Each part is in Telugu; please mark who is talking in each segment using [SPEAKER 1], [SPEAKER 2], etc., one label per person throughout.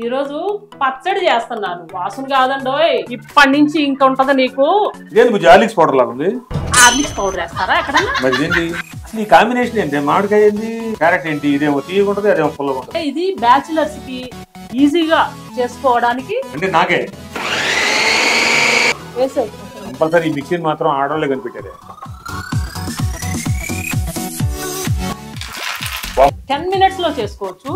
[SPEAKER 1] ఈ రోజు పచ్చడి చేస్తున్నాను. వాసన కాదండోయ్, ఇప్పటి నుంచి ఇంకా ఉంటది నీకు.
[SPEAKER 2] ఇదేంటి బుజ్జి హార్లిక్స్ పౌడర్ లాగా ఉంది?
[SPEAKER 1] హార్లిక్స్ పౌడర్ వేస్తారా ఎక్కడన్నా?
[SPEAKER 2] మరి ఇదేంటి అసలు ఈ కాంబినేషన్ ఏంటి? మామిడికాయ ఏంటి, క్యారెట్ ఏంటి? ఇదేమో తీయగా ఉంటుంది, అదేమో పుల్లగా ఉంటుంది.
[SPEAKER 1] ఇది బ్యాచిలర్స్ కి ఈజీగా చేసుకోవడానికి.
[SPEAKER 2] అంటే నాకే
[SPEAKER 1] వేసే
[SPEAKER 2] కంపల్సరీ ఈ మిక్సీని మాత్రం ఆడవాళ్ళే కనిపెట్టారే.
[SPEAKER 1] 10 minutes లో చేసుకోవచ్చు.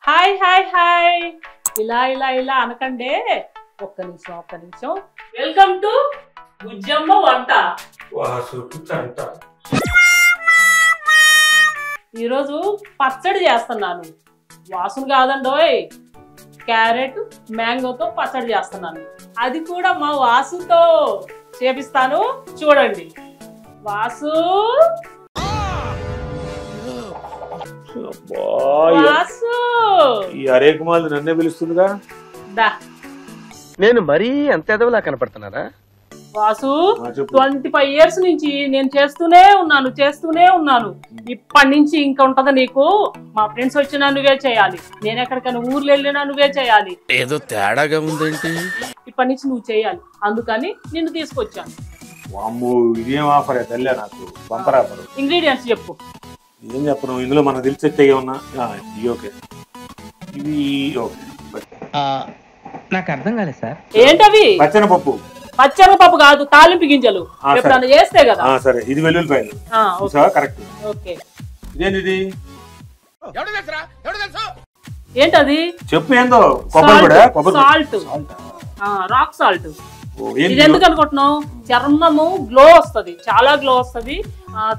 [SPEAKER 1] హాయ్ హాయ్ హాయ్, ఇలా ఇలా ఇలా అనకండే. ఒక్క నిమిషం. వెల్కమ్ టు బుజ్జమ్మ వంట. ఈరోజు పచ్చడి చేస్తున్నాను. వాసన కాదండోయ్, క్యారెట్ మ్యాంగోతో పచ్చడి చేస్తున్నాను. అది కూడా మా వాసుతో చేపిస్తాను, చూడండి. వాసు వాసు,
[SPEAKER 2] ఈ అరేకుమాలు నన్నే పిలుస్తుందిగా.
[SPEAKER 1] దా
[SPEAKER 3] నేను మరీ అంత ఎదవలా కనపడుతున్నారా?
[SPEAKER 1] వాసు, 25 years నుంచి నేను చేస్తూనే ఉన్నాను. ఇప్పటి నుంచి ఇంకా ఉంటది నీకు. మా ఫ్రెండ్స్ వచ్చినా నువ్వే చేయాలి, నేను ఎక్కడికైనా ఊర్లు వెళ్ళినా నువ్వే చేయాలి.
[SPEAKER 3] ఏదో తేడాగా ఉందేంటి?
[SPEAKER 1] ఇప్పటి నుంచి నువ్వు చేయాలి, అందుకని నిన్ను తీసుకొచ్చాను.
[SPEAKER 2] వామ్మో, ఇదేం ఆఫర్ తెల్లే నాకు బంపర్ ఆఫర్.
[SPEAKER 1] ఇంగ్రీడియంట్స్ చెప్పు.
[SPEAKER 2] ఏం చెప్పను, ఇందులో మనకు తెలిసి ఏమన్నా ఇవి ఓకే, ఇవి ఓకే.
[SPEAKER 3] నాకు అర్థం కాలేదు సార్.
[SPEAKER 1] ఏంటవి?
[SPEAKER 2] పచ్చనపప్పు
[SPEAKER 1] కాదు, తాలింపు గింజలు. ఎప్పుడన్నా చేస్తే కదా.
[SPEAKER 2] సరే, ఇది వెల్లుల్లిపాయలు. కరెక్ట్.
[SPEAKER 1] ఓకే,
[SPEAKER 2] ఇదేంటిది?
[SPEAKER 1] ఏంటది
[SPEAKER 2] చెప్పు. ఏందో? కొబ్బరి
[SPEAKER 1] సాల్ట్, రాక్ సాల్ట్. ఇది ఎందుకు అనుకుంటున్నావు? చర్మము గ్లో వస్తుంది, చాలా గ్లో వస్తుంది.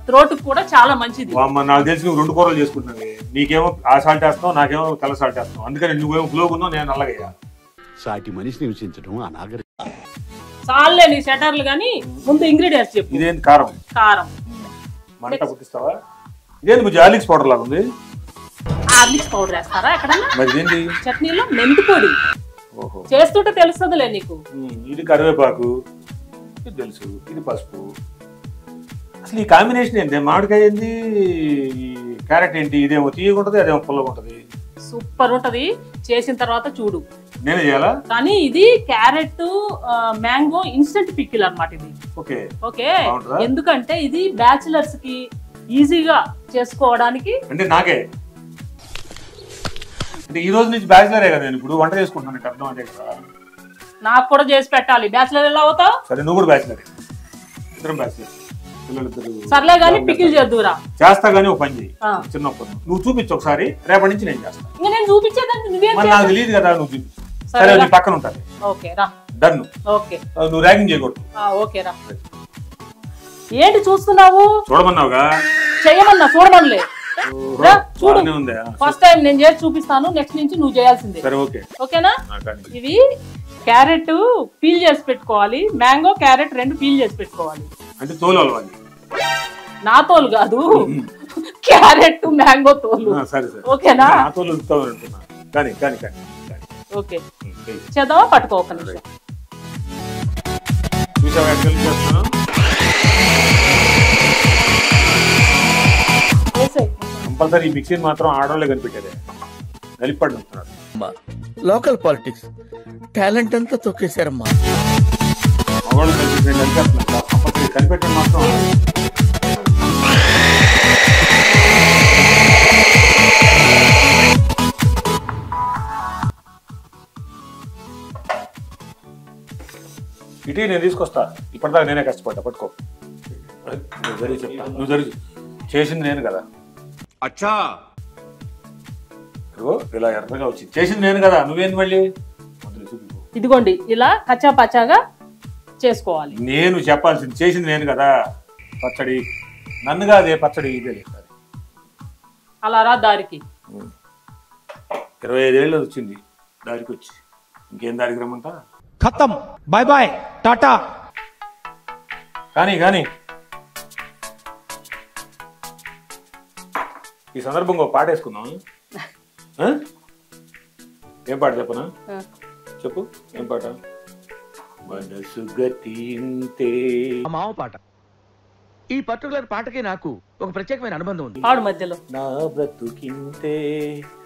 [SPEAKER 1] థ్రోట్ కూడా చాలా మంచిది.
[SPEAKER 2] నాకు తెలిసి నువ్వు 2 కూరలు చేసుకుంటున్నావు. నీకేమో ఆ సాల్ట్ వేస్తావు, నాకేమో తెల్ల సాల్ట్ వేస్తావు. అందుకని నువ్వేమో గ్లో ఉన్నావు, నేను నల్లగయ్యా.
[SPEAKER 4] సాటి మనిషిని హింసించడం అనాగరికం.
[SPEAKER 1] చాలే నీ సెటర్లు, కానీ ముందు ఇంగ్రీడియంట్స్ చెప్పు.
[SPEAKER 2] ఇదేంటి? కారం. మంట పుట్టిస్తావా? ఇదేంటి బుజ్జి హార్లిక్స్ పౌడర్ లాగా ఉంది?
[SPEAKER 1] హార్లిక్స్ పౌడర్ వేస్తారా ఎక్కడన్నా?
[SPEAKER 2] మరి ఇదేంటి?
[SPEAKER 1] చట్నీలో మెంతి పొడి. చేస్తుంటే తెలుస్తుందిలే నీకు.
[SPEAKER 2] ఇది కరివేపాకు, ఇది తెలుసు. ఇది పసుపు. అసలు ఈ కాంబినేషన్ ఏంటి? మామిడికాయ ఏంటి, క్యారెట్ ఏంటి? ఇదేమో తీయగా ఉంటుంది, అదేమో పుల్లగా ఉంటుంది.
[SPEAKER 1] సూపర్ ఉంటది, చేసిన తర్వాత చూడు.
[SPEAKER 2] నేనే చేయాలా?
[SPEAKER 1] కానీ ఇది క్యారెట్ మ్యాంగో ఇన్స్టెంట్ పికిల్ అన్నమాట. ఇది ఓకే. ఎందుకంటే ఇది బ్యాచిలర్స్ కి ఈజీగా చేసుకోవడానికి.
[SPEAKER 2] అంటే నాకే అంటే ఈ రోజు నుంచి బ్యాచిలరే కదా, నేను ఇప్పుడు వంట చేసుకుంటున్నాను. అర్థం అంటే
[SPEAKER 1] నాకు కూడా చేసి పెట్టాలి. బ్యాచిలర్ ఎలా అవుతావు?
[SPEAKER 2] సరే, నువ్వు కూడా బ్యాచిలరే. ఇద్దరం బ్యాచిలర్.
[SPEAKER 1] సర్లే గానీ పికిల్ చేద్దురా.
[SPEAKER 2] చేస్తా గానీ ఒక పని చేయి, చిన్న పని. నువ్వు చూపించు ఒకసారి, రేపటి నుంచి నేను చేస్తాను.
[SPEAKER 1] ఇంకా నేను చూపించేదానికి నువ్వేం?
[SPEAKER 2] నాకు తెలియదు కదా, నువ్వు చూపించు. సరే, నీ పక్కన ఉంటాను.
[SPEAKER 1] ఓకే రా.
[SPEAKER 2] డన్.
[SPEAKER 1] ఓకే,
[SPEAKER 2] నువ్వు ర్యాగింగ్ చేయకూడదు.
[SPEAKER 1] ఓకే రా. ఏంటి చూస్తున్నావు?
[SPEAKER 2] చూడమన్నావుగా.
[SPEAKER 1] చేయమన్నా, చూడమనిలే. చూడు,
[SPEAKER 2] ఉందా?
[SPEAKER 1] ఫస్ట్ టైం నేను చేసి చూపిస్తాను, నెక్స్ట్ నుంచి నువ్వు చేయాల్సిందే.
[SPEAKER 2] సరే, ఓకే.
[SPEAKER 1] ఓకేనా? ఇవి క్యారెట్ పీల్ చేసి పెట్టుకోవాలి, మ్యాంగో క్యారెట్ 2 పీల్ చేసి పెట్టుకోవాలి.
[SPEAKER 2] అంటే తోలు అలవాలి?
[SPEAKER 1] నా తోలు కాదు, క్యారెట్ మ్యాంగో తోలు. ఓకేనా? ఓకే, చేద్దామా? పట్టుకో ఒక నిమిషం.
[SPEAKER 2] కంపల్సరీ ఈ మిక్సీని మాత్రం ఆడవాళ్ళే కనిపెట్టారే. కలిపి
[SPEAKER 3] లోకల్ పాలిటిక్స్ టాలెంట్ అంతా తొక్కేశారమ్మా.
[SPEAKER 2] మగవాళ్ళు కంపల్సరీ కనిపెట్టడం మాత్రం. ఇటీ నేను తీసుకొస్తా. ఇప్పటిదాకా నేనే కష్టపడ్డా. పట్టుకో. నువ్వు జరిగి చెప్తా. నువ్వు జరిగి చేసింది నేను కదా.
[SPEAKER 4] అచ్చా,
[SPEAKER 2] ఇలా ఎర్రగా వచ్చింది. చేసింది నేను కదా, నువ్వేంది మళ్ళీ?
[SPEAKER 1] ఇదిగోండి, ఇలా కచ్చా పచ్చాగా చేసుకోవాలి.
[SPEAKER 2] నేను చెప్పాల్సింది చేసింది నేను కదా. పచ్చడి నన్ను కాదే, పచ్చడి ఇదే.
[SPEAKER 1] అలా రా దారికి.
[SPEAKER 2] 25 ఏళ్ళు వచ్చింది దారికి వచ్చి, ఇంకేం దారికి రమ్మంటా?
[SPEAKER 5] ఖతం, బాయ్ బాయ్, టాటా.
[SPEAKER 2] కానీ ఈ సందర్భంగా ఒక పాట వేసుకుందాం. ఏం పాట చెప్పనా? చెప్పు, ఏం పాట? మనసు గతింతే.
[SPEAKER 3] మామ పాట. ఈ పర్టికులర్ పాటకి నాకు ఒక ప్రత్యేకమైన అనుబంధం ఉంది.
[SPEAKER 1] పాడు మధ్యలో.
[SPEAKER 2] నా బ్రతుకింతే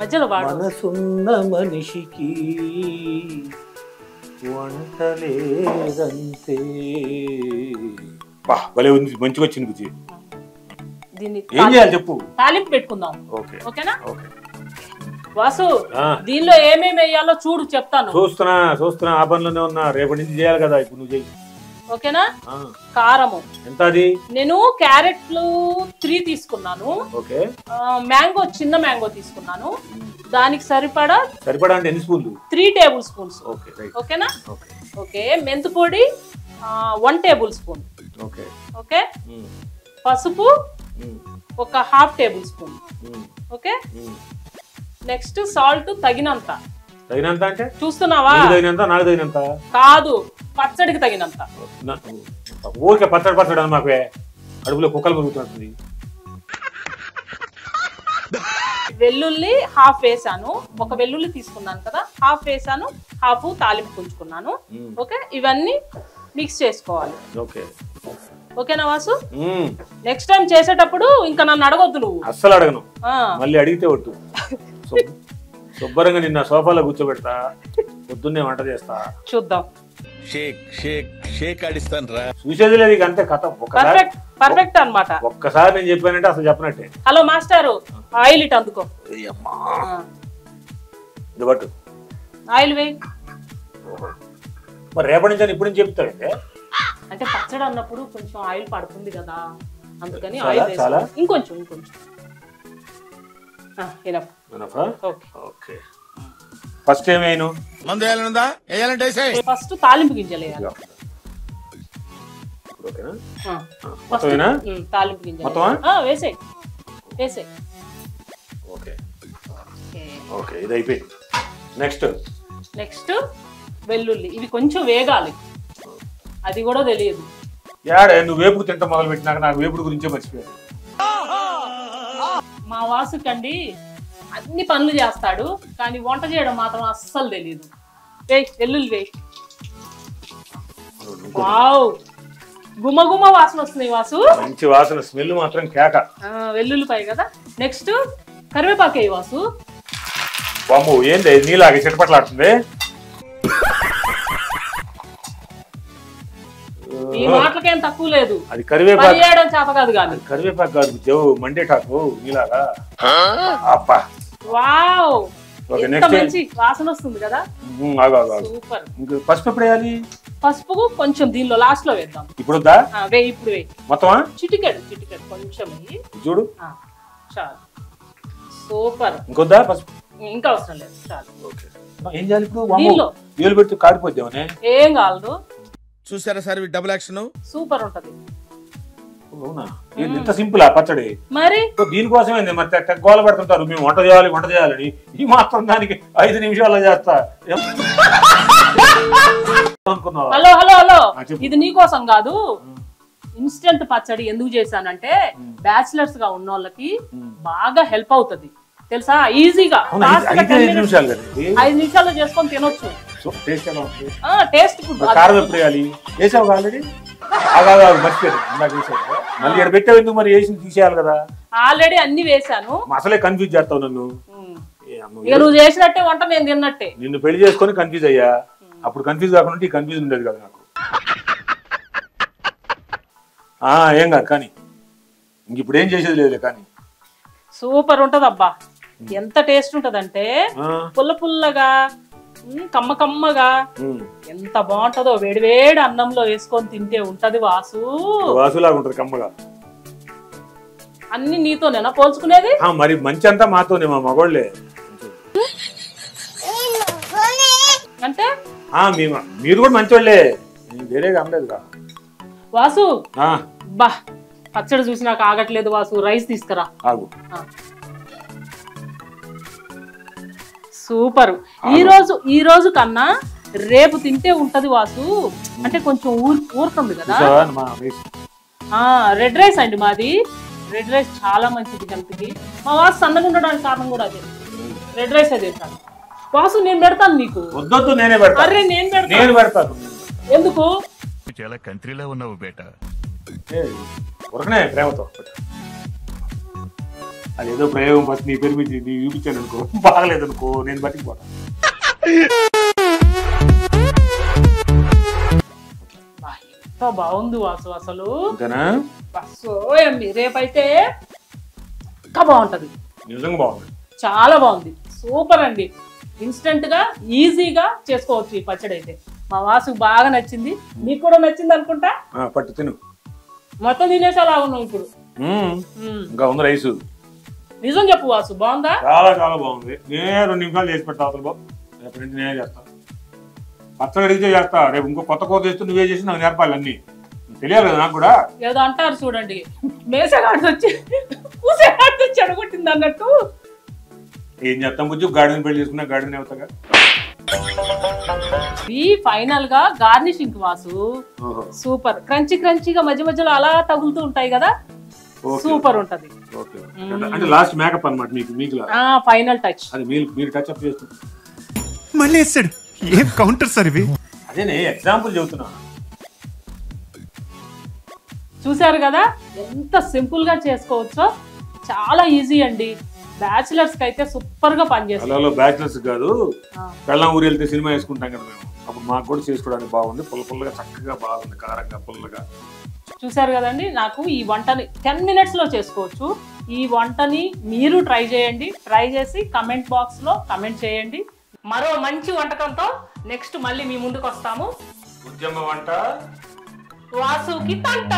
[SPEAKER 1] మధ్యలో పాడు.
[SPEAKER 2] మనసున్న మనిషికి వంటలేదంతే. భలే ఉంది, మంచిగా వచ్చింది బుజ్జి.
[SPEAKER 1] దీన్ని
[SPEAKER 2] ఏం చేయాలి చెప్పు.
[SPEAKER 1] తాలింపు పెట్టుకుందాం.
[SPEAKER 2] ఓకే
[SPEAKER 1] ఓకేనా?
[SPEAKER 2] ఓకే.
[SPEAKER 1] వాసు దీనిలో ఏమేమి వేయాలో చూడు, చెప్తాను.
[SPEAKER 2] చూస్తున్నా ఆ పనిలోనే ఉన్నా. రేపటి నుంచి చేయాలి కదా, ఇప్పుడు నువ్వు చేయి.
[SPEAKER 1] ఓకేనా? కారము
[SPEAKER 2] ఎంత అది?
[SPEAKER 1] నేను క్యారెట్లు 3 తీసుకున్నాను.
[SPEAKER 2] ఓకే.
[SPEAKER 1] మ్యాంగో, చిన్న మ్యాంగో తీసుకున్నాను. దానికి సరిపడా
[SPEAKER 2] అంటే ఎన్ని స్పూన్లు?
[SPEAKER 1] 3 టేబుల్ స్పూన్స్.
[SPEAKER 2] Okay right.
[SPEAKER 1] ఓకేనా?
[SPEAKER 2] ఓకే.
[SPEAKER 1] ఓకే. మెంతు పొడి 1 టేబుల్ స్పూన్.
[SPEAKER 2] ఓకే.
[SPEAKER 1] ఓకే. పసుపు ఒక 1/2 table spoon. Okay. Next salt తగినంత.
[SPEAKER 2] తగినంత అంటే
[SPEAKER 1] చూస్తున్నావా?
[SPEAKER 2] తగినంత, నాకు తగినంత
[SPEAKER 1] కాదు, పచ్చడికి తగినంత.
[SPEAKER 2] ఊరికే పచ్చడి అని మాకు అడుగులో కుక్కలు పెరుగుతుంది.
[SPEAKER 1] వెల్లుల్లి 1/2 వేసాను. ఒక వెల్లుల్లి తీసుకున్నాను కదా, 1/2 వేసాను, 1/2 తాలింపు ఉంచుకున్నాను. ఓకే. ఇవన్నీ మిక్స్ చేసుకోవాలి.
[SPEAKER 2] ఓకే.
[SPEAKER 1] ఓకేనా వాసు? నెక్స్ట్ టైం చేసేటప్పుడు ఇంకా నన్ను అడగొద్దు నువ్వు.
[SPEAKER 2] అస్సలు అడగను, మళ్ళీ అడిగితే ఒట్టు. శుభ్రంగా నిన్న సోఫాలో కూర్చోబెడతా, పొద్దున్నే వంట చేస్తా.
[SPEAKER 1] చూద్దాం.
[SPEAKER 3] షేక్ ఆడిస్తాను రా.
[SPEAKER 2] చూసేది లేదు ఇక, అంతే కథ.
[SPEAKER 1] పర్ఫెక్ట్ అన్నమాట.
[SPEAKER 2] ఒక్కసారి నేను చెప్పానంటే అసలు చెప్పనట్టే.
[SPEAKER 1] హలో మాస్టారు, ఆయిల్ ఇటు అందుకో.
[SPEAKER 2] పట్టు
[SPEAKER 1] ఆయిల్ వేయి.
[SPEAKER 2] మరి రేపటి నుంచి ఇప్పుడు నుంచి చెప్తావంటే,
[SPEAKER 1] అంటే పచ్చడి అన్నప్పుడు కొంచెం ఆయిల్ పడుతుంది కదా, అందుకని
[SPEAKER 2] చాలా,
[SPEAKER 1] ఆయిల్
[SPEAKER 2] చాలా?
[SPEAKER 1] ఇంకొంచెం.
[SPEAKER 2] ఓకే. ఫస్ట్ ఏమైనా
[SPEAKER 3] మందు వేయాలనుందా? వేయాలంటే
[SPEAKER 1] ఫస్ట్ తాలింపు గింజలు వేయాలి. తాలింపు గింజలు వేసేయ్.
[SPEAKER 2] ఓకే. ఓకే, ఇది అయిపోయింది. నెక్స్ట్
[SPEAKER 1] వెల్లుల్లి. ఇవి కొంచెం వేగాలి, అది కూడా తెలియదు.
[SPEAKER 2] నువ్వు వేపుడు తింటా మొదలు పెట్టినాక నాకు వేపుడు గురించే మర్చిపోయాను.
[SPEAKER 1] మా వాసుకండి అన్ని పనులు చేస్తాడు, కానీ వంట చేయడం మాత్రం అస్సలు తెలియదు. వేయ్, వెల్లుల్లి వేయ్. వావ్, గుమగుమ వాసన వస్తున్నాయి వాసు.
[SPEAKER 2] మంచి వాసన, స్మెల్ మాత్రం కేక.
[SPEAKER 1] వెల్లుల్లిపాయ కదా. నెక్స్ట్ కరివేపాకు వేయి వాసు.
[SPEAKER 2] బామ్ము ఏంది నీలాగే చిటపట్లాడుతుంది?
[SPEAKER 1] ఈ మాటలకేం తక్కువ లేదు.
[SPEAKER 2] అది కరివేపాకు
[SPEAKER 1] చేయడం చేత కాదు. కానీ
[SPEAKER 2] కరివేపాకు కాదు, జవు మండేటాకు నీలాగా. అబ్బా,
[SPEAKER 1] వావ్,
[SPEAKER 2] ఎంత
[SPEAKER 1] మంచి వాసన వస్తుంది కదా. సూపర్.
[SPEAKER 2] పసుపు ఎప్పుడు వేయాలి?
[SPEAKER 1] పసుపు కొంచెం దీనిలో లాస్ట్ లో వేద్దాం.
[SPEAKER 2] ఇప్పుడు వద్దా?
[SPEAKER 1] వేయి, ఇప్పుడు వేయి.
[SPEAKER 2] మొత్తమా?
[SPEAKER 1] చిటికెడు కొంచెం
[SPEAKER 2] చూడు.
[SPEAKER 1] చాలు. సూపర్.
[SPEAKER 2] ఇంకొద్దా పసుపు?
[SPEAKER 1] ఇంకా అవసరం లేదు, చాలు.
[SPEAKER 2] ఏం చేయాలి ఇప్పుడు? నీళ్ళు పెడితే కాడిపోద్దామనే.
[SPEAKER 1] ఏం కాదు.
[SPEAKER 3] చూసారా సార్ డబుల్ యాక్షన్?
[SPEAKER 1] సూపర్ ఉంటది.
[SPEAKER 2] అవునా? ఇంత సింపుల్ ఆ పచ్చడి?
[SPEAKER 1] మరి
[SPEAKER 2] దీనికోసమైంది. మరి గోల పెడుతుంటారు, మేము వంట చేయాలని. ఈ మాత్రం దానికి 5 నిమిషాల్లో చేస్తా అనుకున్నావా?
[SPEAKER 1] హలో, ఇది నీకోసం కాదు. ఇన్స్టెంట్ పచ్చడి ఎందుకు చేశానంటే బ్యాచిలర్స్ గా ఉన్న వాళ్ళకి బాగా హెల్ప్ అవుతుంది తెలుసా. ఈజీగా 5 నిమిషాల్లో చేసుకొని తినొచ్చు. టేస్ట్
[SPEAKER 2] కారం ఎప్పుడు వేయాలి? వేసావు ఆల్రెడీ? మర్చిపోయాను. మళ్ళీ ఇక్కడ పెట్టావు ఎందుకు? మరి వేసి తీసేయాలి కదా.
[SPEAKER 1] ఆల్రెడీ అన్ని వేసాను.
[SPEAKER 2] అసలే కన్ఫ్యూజ్ చేస్తావు నన్ను.
[SPEAKER 1] ఇక నువ్వు చేసినట్టే వంట నేను తిన్నట్టే.
[SPEAKER 2] నిన్ను పెళ్లి చేసుకొని కన్ఫ్యూజ్ అయ్యా. అప్పుడు కన్ఫ్యూజ్ కాకుండా ఈ కన్ఫ్యూజ్ ఉండేది కదా నాకు. ఏం కాదు కానీ, ఇంక ఇప్పుడు ఏం చేసేది లేదు కానీ.
[SPEAKER 1] సూపర్ ఉంటది అబ్బా. ఎంత టేస్ట్ ఉంటదంటే పుల్లగా కమ్మగా ఎంత బాగుంటదో. వేడివేడి అన్నంలో వేసుకొని తింటే ఉంటది
[SPEAKER 2] వాసులాగా ఉంటది కమ్మగా.
[SPEAKER 1] అన్ని నీతోనేనా పోల్చుకునేది?
[SPEAKER 2] మరి మంచి అంతా మాతోనే, మా మగోళ్ళే.
[SPEAKER 1] అంటే
[SPEAKER 2] మీరు కూడా మంచోళ్ళే, వేరేగా అనలేదుగా.
[SPEAKER 1] వాసు బా, పచ్చడి చూసి నాకు ఆగట్లేదు వాసు. రైస్ తీసుకురా.
[SPEAKER 2] ఆగు.
[SPEAKER 1] సూపర్. ఈ రోజు కన్నా రేపు తింటే ఉంటది వాసు. అంటే కొంచెం ఊరుతుంది కదా. రెడ్ రైస్ అండి మాది. రెడ్ రైస్ చాలా మంచిది హెల్త్ కి. మా వాసు సన్నగా ఉండడానికి కారణం కూడా అదే. రెడ్ రైస్ అదే తింటాను వాసు. నేను పెడతాను నీకు.
[SPEAKER 2] వద్దొద్దు, నేనే పెడతాను.
[SPEAKER 1] అరే నేను
[SPEAKER 2] పెడతాను.
[SPEAKER 1] ఎందుకు?
[SPEAKER 6] చాలా కంట్రీలో ఉన్నావు బేటా.
[SPEAKER 2] ఉరకనే ప్రేమతో అదేదో ప్రయోగం ఫస్ట్ నీ పేరు మీద నీకు చూపించాను అనుకో, బాగలేదనుకో నేను బతికిపోతాను.
[SPEAKER 1] ఎంత బాగుంది వాసు అసలు.
[SPEAKER 2] అంతేనా?
[SPEAKER 1] రేపైతే ఇంకా బాగుంటది.
[SPEAKER 2] నిజంగా బాగుంది,
[SPEAKER 1] చాలా బాగుంది, సూపర్ అండి. ఇన్స్టెంట్ గా ఈజీగా చేసుకోవచ్చు ఈ పచ్చడి అయితే. మా వాసుకు బాగా నచ్చింది, మీకు కూడా నచ్చింది అనుకుంటా.
[SPEAKER 2] పట్టు తిను,
[SPEAKER 1] మొత్తం తినేసేలా ఉన్నాం ఇప్పుడు.
[SPEAKER 2] ఇంకా ఉంది రైసు.
[SPEAKER 1] నిజం చెప్పు వాసు, బాగుందా?
[SPEAKER 2] చాలా చాలా బాగుంది. నేనే 2 నిమిషాలు చేసి పెడతా అసలు బాబు. రేపటి నుంచి నేనే చేస్తా, పచ్చడి అడిగితే చేస్తా. రేపు ఇంకో కొత్త కూర చేస్తూ నువ్వే చేసి నాకు నేర్పాలి అన్ని, తెలియాలి కదా నాకు కూడా.
[SPEAKER 1] ఏదో అంటారు చూడండి, మేసగాడి వచ్చి పూసేగాడి చెడగొట్టింది అన్నట్టు.
[SPEAKER 2] ఏం చేస్తాం బుజ్జు, గాడిని పెళ్లి చేసుకున్నా గాడిని అవుతాగా.
[SPEAKER 1] ఈ ఫైనల్ గా గార్నిషింగ్ వాసు సూపర్, క్రంచీ క్రంచీగా మధ్య మధ్యలో అలా తగులుతూ ఉంటాయి కదా, సూపర్ ఉంటది.
[SPEAKER 2] అంటే లాస్ట్ మేకప్ అన్నమాట మీకు, మీకు
[SPEAKER 1] ఫైనల్ టచ్.
[SPEAKER 2] అది మీరు టచ్ అప్ చేస్తుంది.
[SPEAKER 5] మళ్ళీ వేస్తాడు. ఏం కౌంటర్ సార్ ఇవి?
[SPEAKER 2] అదేనే ఎగ్జాంపుల్ చెబుతున్నా.
[SPEAKER 1] చూసారు కదా ఎంత సింపుల్ గా చేసుకోవచ్చో, చాలా ఈజీ అండి. బ్యాచిలర్స్ కి అయితే సూపర్ గా పనిచేస్తుంది.
[SPEAKER 2] అలా బ్యాచిలర్స్ కాదు, పెళ్ళం ఊరు వెళ్తే సినిమా వేసుకుంటాం కదా మేము, అప్పుడు మాకు కూడా చేసుకోవడానికి బాగుంది. పుల్లగా చక్కగా బాగుంది, కారంగా పుల్లగా.
[SPEAKER 1] చూసారు కదండి, నాకు ఈ వంటని 10 minutes లో చేసుకోవచ్చు. ఈ వంటని మీరు ట్రై చేయండి, ట్రై చేసి కమెంట్ బాక్స్ లో కమెంట్ చేయండి. మరో మంచి వంటకంతో నెక్స్ట్ మళ్ళీ మీ ముందుకు వస్తాము.
[SPEAKER 2] ఉద్యమ వంట
[SPEAKER 1] వాసుకి తంట.